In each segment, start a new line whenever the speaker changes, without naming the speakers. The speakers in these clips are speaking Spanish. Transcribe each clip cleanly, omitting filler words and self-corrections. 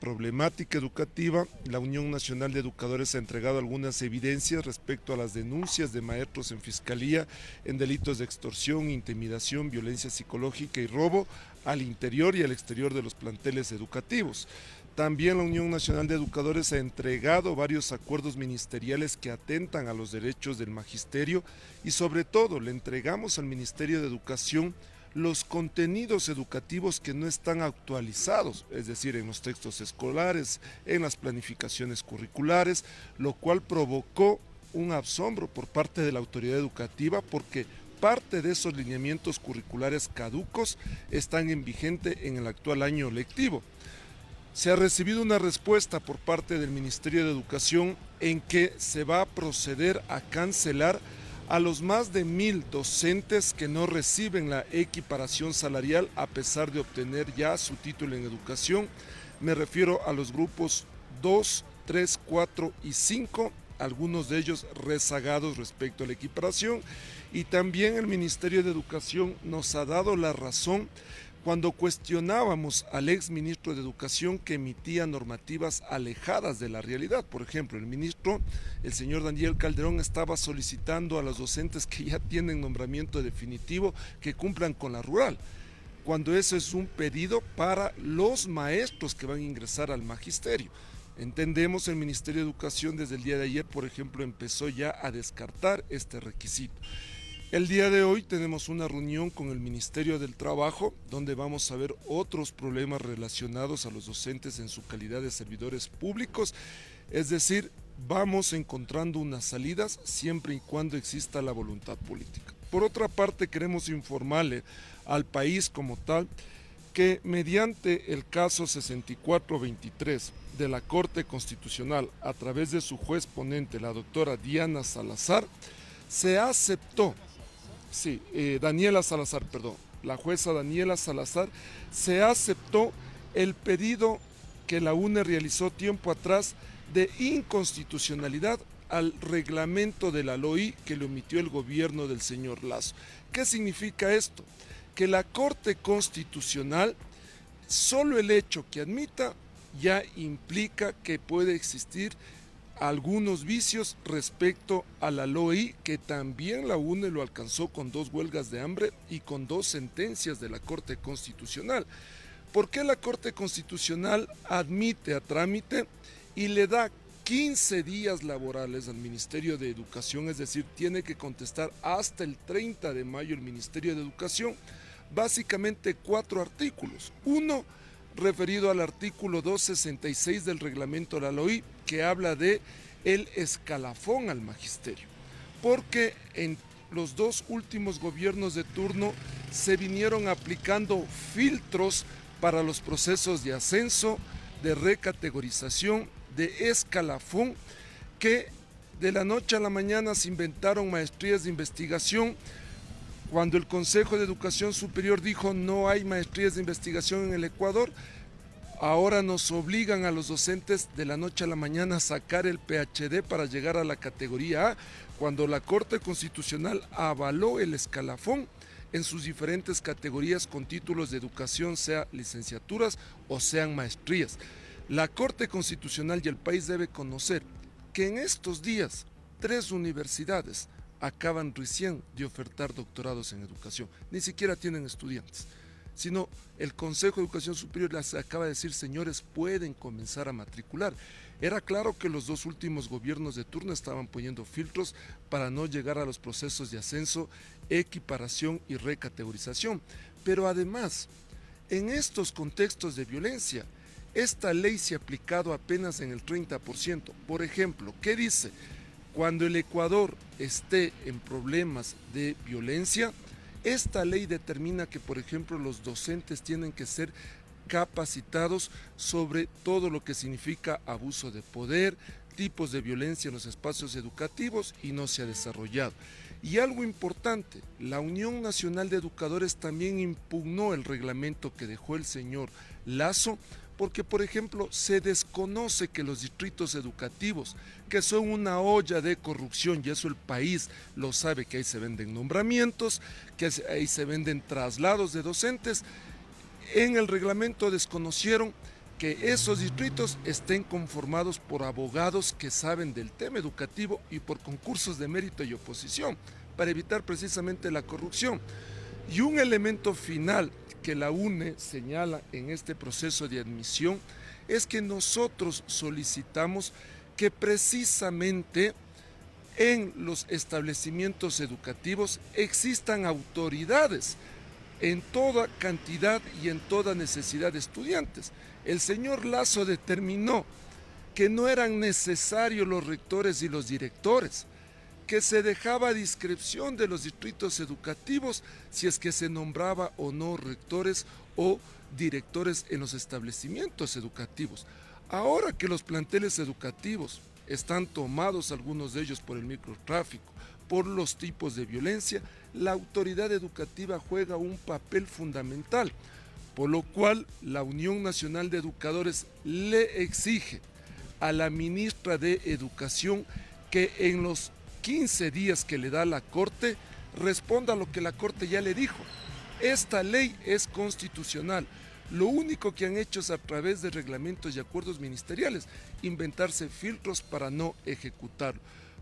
problemática educativa, la Unión Nacional de Educadores ha entregado algunas evidencias respecto a las denuncias de maestros en fiscalía en delitos de extorsión, intimidación, violencia psicológica y robo al interior y al exterior de los planteles educativos. También la Unión Nacional de Educadores ha entregado varios acuerdos ministeriales que atentan a los derechos del magisterio y sobre todo le entregamos al Ministerio de Educación los contenidos educativos que no están actualizados, es decir, en los textos escolares, en las planificaciones curriculares, lo cual provocó un asombro por parte de la autoridad educativa porque parte de esos lineamientos curriculares caducos están en vigente en el actual año lectivo. Se ha recibido una respuesta por parte del Ministerio de Educación en que se va a proceder a cancelar a los más de 1000 docentes que no reciben la equiparación salarial a pesar de obtener ya su título en educación. Me refiero a los grupos 2, 3, 4 y 5, algunos de ellos rezagados respecto a la equiparación, y también el Ministerio de Educación nos ha dado la razón cuando cuestionábamos al ex ministro de Educación que emitía normativas alejadas de la realidad. Por ejemplo, el señor Daniel Calderón, estaba solicitando a los docentes que ya tienen nombramiento definitivo que cumplan con la rural, cuando eso es un pedido para los maestros que van a ingresar al magisterio. Entendemos el Ministerio de Educación desde el día de ayer, por ejemplo, empezó ya a descartar este requisito. El día de hoy tenemos una reunión con el Ministerio del Trabajo donde vamos a ver otros problemas relacionados a los docentes en su calidad de servidores públicos, es decir, vamos encontrando unas salidas siempre y cuando exista la voluntad política. Por otra parte, queremos informarle al país como tal que mediante el caso 6423 de la Corte Constitucional a través de su juez ponente, la doctora Diana Salazar, se aceptó la jueza Daniela Salazar, se aceptó el pedido que la UNE realizó tiempo atrás de inconstitucionalidad al reglamento de la LOI que lo emitió el gobierno del señor Lasso. ¿Qué significa esto? Que la Corte Constitucional, solo el hecho que admita, ya implica que puede existir algunos vicios respecto a la LOI, que también la UNE lo alcanzó con 2 huelgas de hambre y con 2 sentencias de la Corte Constitucional. ¿Por qué la Corte Constitucional admite a trámite y le da 15 días laborales al Ministerio de Educación? Es decir, tiene que contestar hasta el 30 de mayo el Ministerio de Educación, básicamente 4 artículos. Uno, referido al artículo 266 del reglamento de la LOI, que habla de el escalafón al magisterio, porque en los 2 últimos gobiernos de turno se vinieron aplicando filtros para los procesos de ascenso, de recategorización, de escalafón, que de la noche a la mañana se inventaron maestrías de investigación. Cuando el Consejo de Educación Superior dijo no hay maestrías de investigación en el Ecuador, ahora nos obligan a los docentes de la noche a la mañana a sacar el PhD para llegar a la categoría A, cuando la Corte Constitucional avaló el escalafón en sus diferentes categorías con títulos de educación, sea licenciaturas o sean maestrías. La Corte Constitucional y el país debe conocer que en estos días 3 universidades acaban recién de ofertar doctorados en educación, ni siquiera tienen estudiantes, sino el Consejo de Educación Superior les acaba de decir, señores, pueden comenzar a matricular. Era claro que los 2 últimos gobiernos de turno estaban poniendo filtros para no llegar a los procesos de ascenso, equiparación y recategorización, pero además, en estos contextos de violencia, esta ley se ha aplicado apenas en el 30%. Por ejemplo, ¿qué dice? Cuando el Ecuador esté en problemas de violencia, esta ley determina que, por ejemplo, los docentes tienen que ser capacitados sobre todo lo que significa abuso de poder, tipos de violencia en los espacios educativos, y no se ha desarrollado. Y algo importante, la Unión Nacional de Educadores también impugnó el reglamento que dejó el señor Lasso, porque, por ejemplo, se desconoce que los distritos educativos, que son una olla de corrupción, y eso el país lo sabe, que ahí se venden nombramientos, que ahí se venden traslados de docentes, en el reglamento desconocieron que esos distritos estén conformados por abogados que saben del tema educativo y por concursos de mérito y oposición, para evitar precisamente la corrupción. Y un elemento final que la UNE señala en este proceso de admisión es que nosotros solicitamos que precisamente en los establecimientos educativos existan autoridades en toda cantidad y en toda necesidad de estudiantes. El señor Lasso determinó que no eran necesarios los rectores y los directores, que se dejaba a discreción de los distritos educativos si es que se nombraba o no rectores o directores en los establecimientos educativos. Ahora que los planteles educativos están tomados, algunos de ellos por el microtráfico, por los tipos de violencia, la autoridad educativa juega un papel fundamental, por lo cual la Unión Nacional de Educadores le exige a la ministra de Educación que en los 15 días que le da la Corte responda a lo que la Corte ya le dijo. Esta ley es constitucional. Lo único que han hecho es, a través de reglamentos y acuerdos ministeriales, inventarse filtros para no ejecutarlo.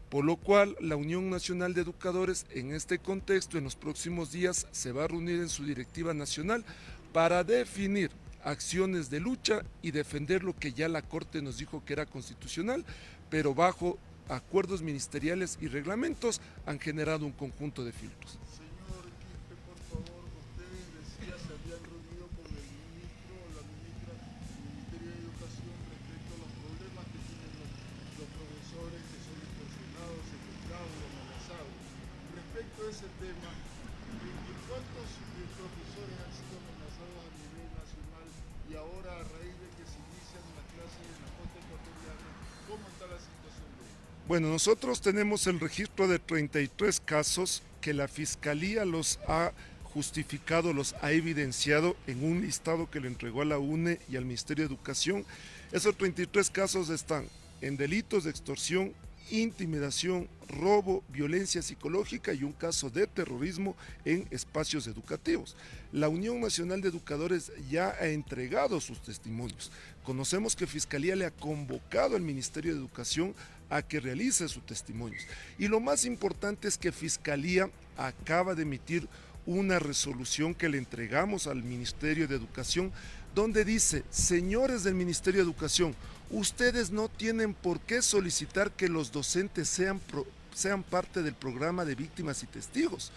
Por lo cual, la Unión Nacional de Educadores, en este contexto, en los próximos días, se va a reunir en su directiva nacional para definir acciones de lucha y defender lo que ya la Corte nos dijo que era constitucional, pero bajo acuerdos ministeriales y reglamentos han generado un conjunto de filtros.
Señor Quispe, por favor, ustedes decía se habían reunido con el ministro o la ministra del Ministerio de Educación respecto a los problemas que tienen los profesores que son extorsionados, secuestrados o amenazados. Respecto a ese tema, ¿cuántos profesores han sido amenazados a nivel nacional y ahora, a raíz de que se inician las clases en la costa ecuatoriana, cómo está la situación de ellos?
Bueno, nosotros tenemos el registro de 33 casos que la Fiscalía los ha justificado, los ha evidenciado en un listado que le entregó a la UNE y al Ministerio de Educación. Esos 33 casos están en delitos de extorsión, intimidación, robo, violencia psicológica y un caso de terrorismo en espacios educativos. La Unión Nacional de Educadores ya ha entregado sus testimonios. Conocemos que Fiscalía le ha convocado al Ministerio de Educación a que realice sus testimonios. Y lo más importante es que Fiscalía acaba de emitir una resolución que le entregamos al Ministerio de Educación, donde dice: señores del Ministerio de Educación, ustedes no tienen por qué solicitar que los docentes sean parte del programa de víctimas y testigos,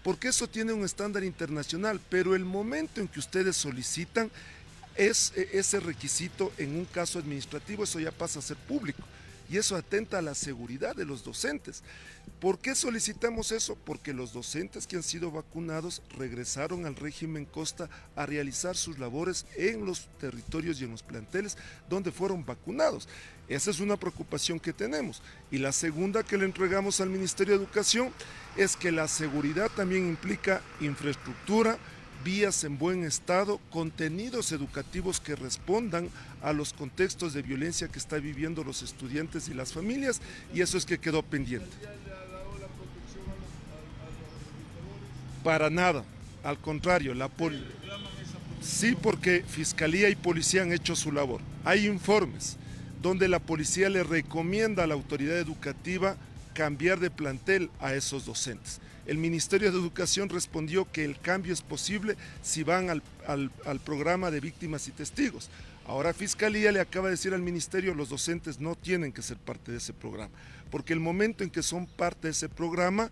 porque eso tiene un estándar internacional, pero el momento en que ustedes solicitan ese requisito en un caso administrativo, eso ya pasa a ser público. Y eso atenta a la seguridad de los docentes. ¿Por qué solicitamos eso? Porque los docentes que han sido vacunados regresaron al régimen Costa a realizar sus labores en los territorios y en los planteles donde fueron vacunados. Esa es una preocupación que tenemos. Y la segunda que le entregamos al Ministerio de Educación es que la seguridad también implica infraestructura, vías en buen estado, contenidos educativos que respondan a los contextos de violencia que están viviendo los estudiantes y las familias, y eso es que quedó pendiente.
¿Ya le ha dado la protección a los educadores?
Para nada, al contrario,
¿Reclaman esa protección?
sí, porque Fiscalía y Policía han hecho su labor. Hay informes donde la Policía le recomienda a la autoridad educativa cambiar de plantel a esos docentes. El Ministerio de Educación respondió que el cambio es posible si van al programa de víctimas y testigos. Ahora Fiscalía le acaba de decir al Ministerio: los docentes no tienen que ser parte de ese programa, porque el momento en que son parte de ese programa,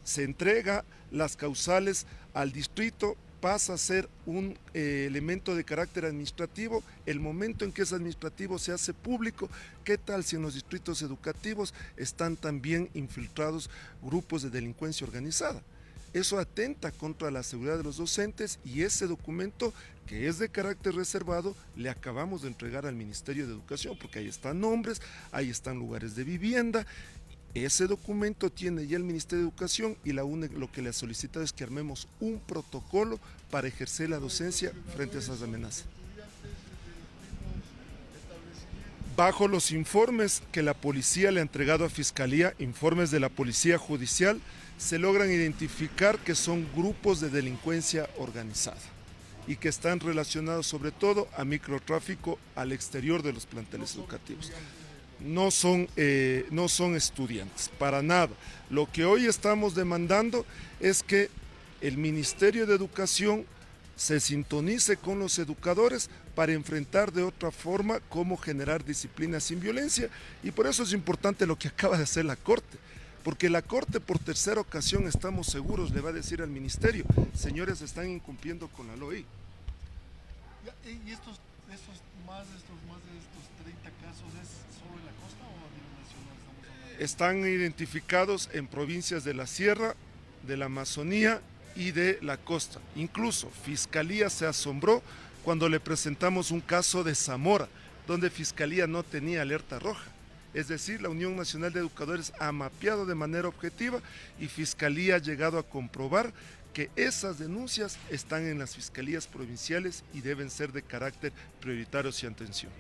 se entrega las causales al distrito, pasa a ser un elemento de carácter administrativo. El momento en que es administrativo se hace público. ¿Qué tal si en los distritos educativos están también infiltrados grupos de delincuencia organizada? Eso atenta contra la seguridad de los docentes, y ese documento, que es de carácter reservado, le acabamos de entregar al Ministerio de Educación, porque ahí están nombres, ahí están lugares de vivienda. Ese documento tiene ya el Ministerio de Educación, y la UNE lo que le ha solicitado es que armemos un protocolo para ejercer la docencia frente a esas amenazas. Bajo los informes que la policía le ha entregado a Fiscalía, informes de la Policía Judicial, se logran identificar que son grupos de delincuencia organizada. y que están relacionados sobre todo a microtráfico al exterior de los planteles educativos. No son estudiantes, para nada. Lo que hoy estamos demandando es que el Ministerio de Educación se sintonice con los educadores para enfrentar de otra forma cómo generar disciplina sin violencia, y por eso es importante lo que acaba de hacer la Corte, porque la Corte por tercera ocasión, estamos seguros, le va a decir al Ministerio: señores, están incumpliendo con la ley.
¿Y más de estos 30 casos es solo en la costa o a nivel nacional estamos hablando?
Están identificados en provincias de la Sierra, de la Amazonía y de la costa. Incluso Fiscalía se asombró cuando le presentamos un caso de Zamora, donde Fiscalía no tenía alerta roja. Es decir, la Unión Nacional de Educadores ha mapeado de manera objetiva y Fiscalía ha llegado a comprobar que esas denuncias están en las fiscalías provinciales y deben ser de carácter prioritario y atención.